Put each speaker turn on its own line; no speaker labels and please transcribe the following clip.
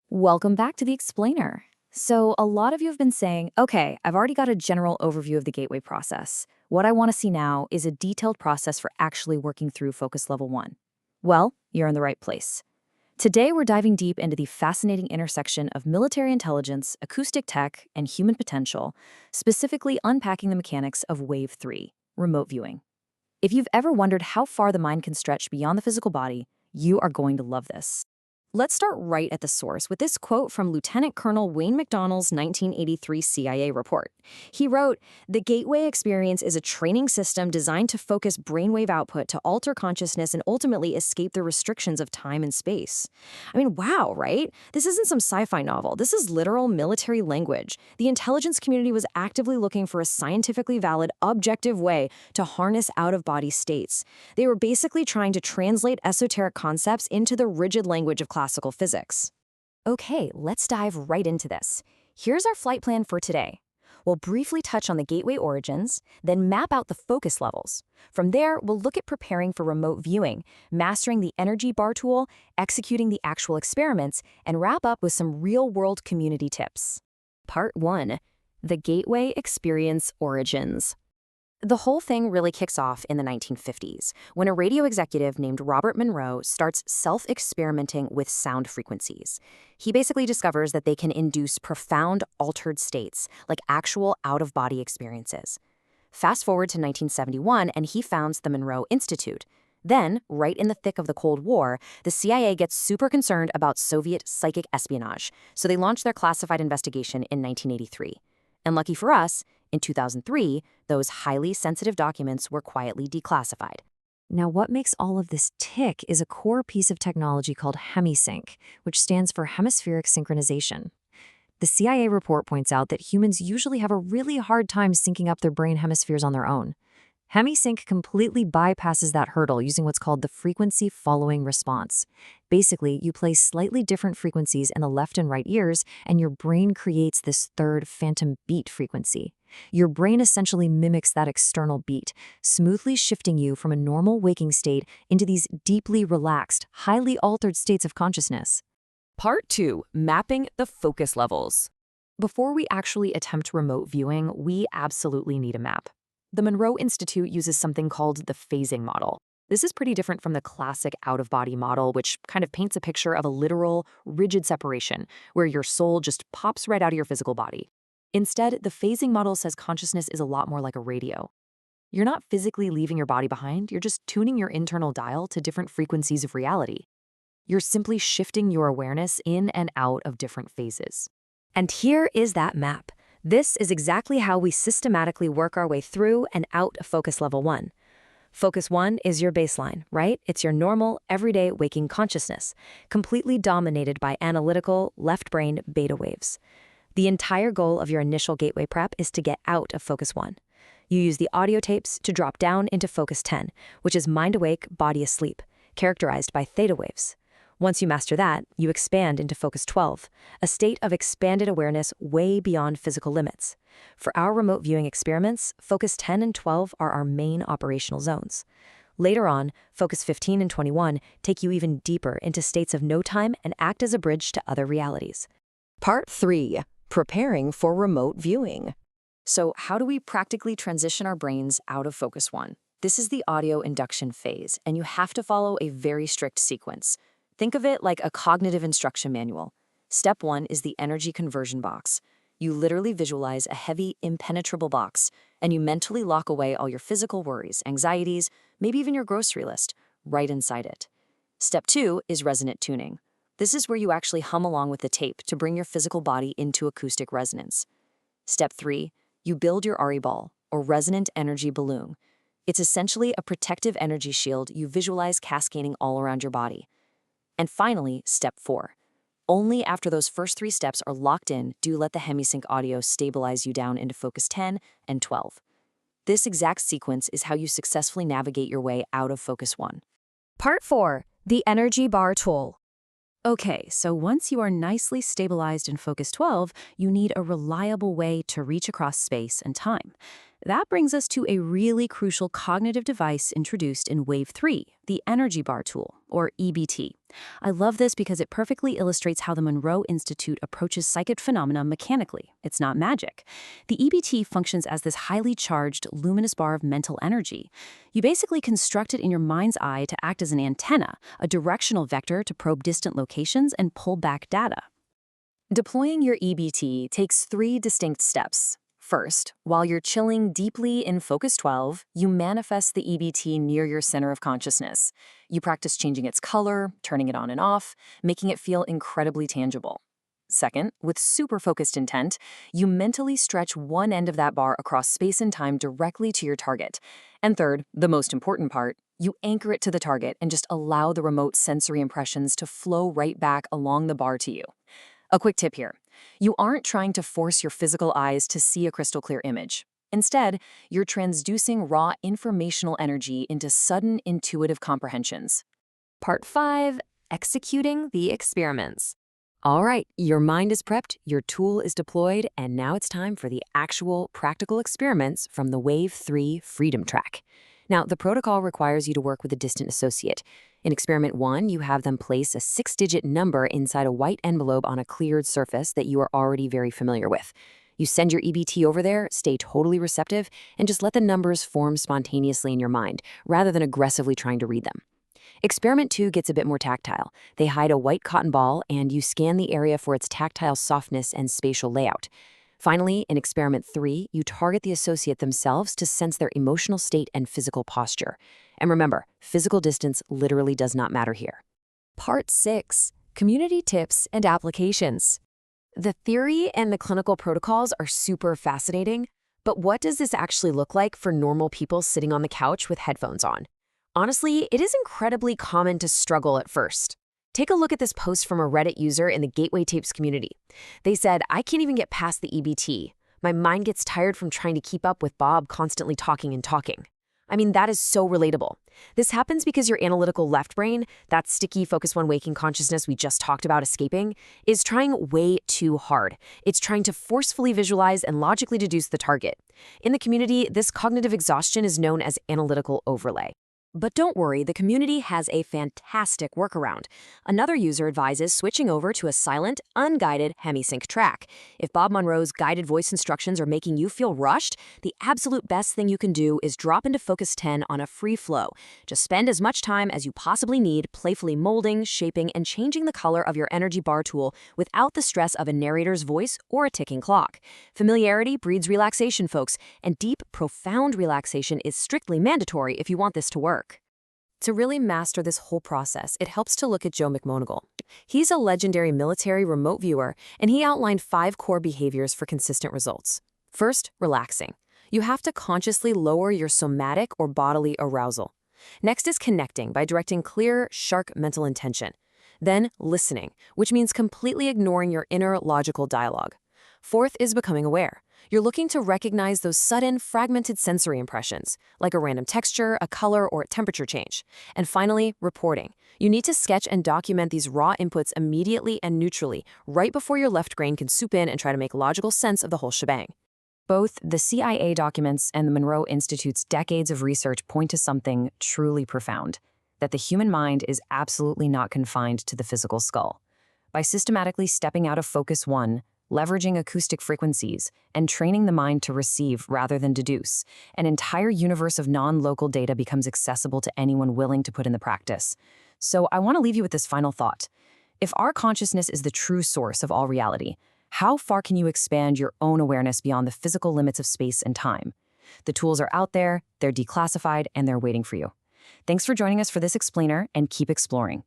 Welcome back to the Explainer. So, a lot of you have been saying, okay, I've already got a general overview of the gateway process. What I want to see now is a detailed process for actually working through focus level 1. Well, you're in the right place. Today, we're diving deep into the fascinating intersection of military intelligence, acoustic tech, and human potential, specifically unpacking the mechanics of Wave 3, remote viewing. If you've ever wondered how far the mind can stretch beyond the physical body, you are going to love this. Let's start right at the source with this quote from Lieutenant Colonel Wayne McDonnell's 1983 CIA report. He wrote, "The Gateway Experience is a training system designed to focus brainwave output to alter consciousness and ultimately escape the restrictions of time and space." I mean, wow, right? This isn't some sci-fi novel. This is literal military language. The intelligence community was actively looking for a scientifically valid, objective way to harness out-of-body states. They were basically trying to translate esoteric concepts into the rigid language of classical physics. Okay, let's dive right into this. Here's our flight plan for today. We'll briefly touch on the gateway origins, then map out the focus levels. From there, we'll look at preparing for remote viewing, mastering the energy bar tool, executing the actual experiments, and wrap up with some real-world community tips. Part 1. The Gateway Experience Origins. The whole thing really kicks off in the 1950s, when a radio executive named Robert Monroe starts self-experimenting with sound frequencies. He basically discovers that they can induce profound altered states, like actual out-of-body experiences. Fast forward to 1971, and he founds the Monroe Institute. Then, right in the thick of the Cold War, the CIA gets super concerned about Soviet psychic espionage, so they launch their classified investigation in 1983. And lucky for us, in 2003, those highly sensitive documents were quietly declassified. Now, what makes all of this tick is a core piece of technology called Hemi-Sync, which stands for hemispheric synchronization. The CIA report points out that humans usually have a really hard time syncing up their brain hemispheres on their own. Hemi-Sync completely bypasses that hurdle using what's called the frequency following response. Basically, you play slightly different frequencies in the left and right ears, and your brain creates this third phantom beat frequency. Your brain essentially mimics that external beat, smoothly shifting you from a normal waking state into these deeply relaxed, highly altered states of consciousness. Part 2. Mapping the focus levels. Before we actually attempt remote viewing, we absolutely need a map. The Monroe Institute uses something called the phasing model. This is pretty different from the classic out-of-body model, which kind of paints a picture of a literal, rigid separation, where your soul just pops right out of your physical body. Instead, the phasing model says consciousness is a lot more like a radio. You're not physically leaving your body behind, you're just tuning your internal dial to different frequencies of reality. You're simply shifting your awareness in and out of different phases. And here is that map. This is exactly how we systematically work our way through and out of focus level 1. Focus 1 is your baseline, right? It's your normal, everyday waking consciousness, completely dominated by analytical, left brain beta waves. The entire goal of your initial gateway prep is to get out of focus 1. You use the audio tapes to drop down into focus 10, which is mind awake, body asleep, characterized by theta waves. Once you master that, you expand into focus 12, a state of expanded awareness way beyond physical limits. For our remote viewing experiments, focus 10 and 12 are our main operational zones. Later on, focus 15 and 21 take you even deeper into states of no time and act as a bridge to other realities. Part 3. Preparing for remote viewing. So how do we practically transition our brains out of focus 1? This is the audio induction phase, and you have to follow a very strict sequence. Think of it like a cognitive instruction manual. Step 1 is the energy conversion box. You literally visualize a heavy, impenetrable box, and you mentally lock away all your physical worries, anxieties, maybe even your grocery list, right inside it. Step 2 is resonant tuning. This is where you actually hum along with the tape to bring your physical body into acoustic resonance. Step 3, you build your REBAL, or resonant energy balloon. It's essentially a protective energy shield you visualize cascading all around your body. And finally, step 4. Only after those first 3 steps are locked in do you let the Hemi-Sync audio stabilize you down into focus 10 and 12. This exact sequence is how you successfully navigate your way out of focus 1. Part 4. The energy bar tool. Okay, so once you are nicely stabilized in focus 12, you need a reliable way to reach across space and time. That brings us to a really crucial cognitive device introduced in Wave 3, the energy bar tool, or EBT. I love this because it perfectly illustrates how the Monroe Institute approaches psychic phenomena mechanically. It's not magic. The EBT functions as this highly charged, luminous bar of mental energy. You basically construct it in your mind's eye to act as an antenna, a directional vector to probe distant locations and pull back data. Deploying your EBT takes 3 distinct steps. First, while you're chilling deeply in Focus 12, you manifest the EBT near your center of consciousness. You practice changing its color, turning it on and off, making it feel incredibly tangible. Second, with super focused intent, you mentally stretch one end of that bar across space and time directly to your target. And third, the most important part, you anchor it to the target and just allow the remote sensory impressions to flow right back along the bar to you. A quick tip here. You aren't trying to force your physical eyes to see a crystal clear image. Instead, you're transducing raw informational energy into sudden intuitive comprehensions.
Part 5. Executing the experiments.
All right, your mind is prepped, your tool is deployed, and now it's time for the actual practical experiments from the Wave 3 Freedom Track. Now, the protocol requires you to work with a distant associate. In Experiment 1, you have them place a 6-digit number inside a white envelope on a cleared surface that you are already very familiar with. You send your EBT over there, stay totally receptive, and just let the numbers form spontaneously in your mind, rather than aggressively trying to read them. Experiment 2 gets a bit more tactile. They hide a white cotton ball, and you scan the area for its tactile softness and spatial layout. Finally, in Experiment 3, you target the associate themselves to sense their emotional state and physical posture. And remember, physical distance literally does not matter here.
Part 6. Community tips and applications. The theory and the clinical protocols are super fascinating, but what does this actually look like for normal people sitting on the couch with headphones on? Honestly, it is incredibly common to struggle at first. Take a look at this post from a Reddit user in the Gateway Tapes community. They said, "I can't even get past the EBT. My mind gets tired from trying to keep up with Bob constantly talking and talking." I mean, that is so relatable. This happens because your analytical left brain, that sticky focus one waking consciousness we just talked about escaping, is trying way too hard. It's trying to forcefully visualize and logically deduce the target. In the community, this cognitive exhaustion is known as analytical overlay. But don't worry, the community has a fantastic workaround. Another user advises switching over to a silent, unguided Hemi-Sync track. If Bob Monroe's guided voice instructions are making you feel rushed, the absolute best thing you can do is drop into Focus 10 on a free flow. Just spend as much time as you possibly need playfully molding, shaping, and changing the color of your energy bar tool without the stress of a narrator's voice or a ticking clock. Familiarity breeds relaxation, folks, and deep, profound relaxation is strictly mandatory if you want this to work. To really master this whole process, it helps to look at Joe McMoneagle. He's a legendary military remote viewer, and he outlined 5 core behaviors for consistent results. First, relaxing. You have to consciously lower your somatic or bodily arousal. Next is connecting by directing clear, sharp mental intention. Then, listening, which means completely ignoring your inner logical dialogue. Fourth is becoming aware. You're looking to recognize those sudden, fragmented sensory impressions, like a random texture, a color, or a temperature change. And finally, reporting. You need to sketch and document these raw inputs immediately and neutrally, right before your left brain can soup in and try to make logical sense of the whole shebang. Both the CIA documents and the Monroe Institute's decades of research point to something truly profound, that the human mind is absolutely not confined to the physical skull. By systematically stepping out of Focus 1, leveraging acoustic frequencies, and training the mind to receive rather than deduce, an entire universe of non-local data becomes accessible to anyone willing to put in the practice. So I want to leave you with this final thought. If our consciousness is the true source of all reality, how far can you expand your own awareness beyond the physical limits of space and time? The tools are out there, they're declassified, and they're waiting for you. Thanks for joining us for this explainer, and keep exploring.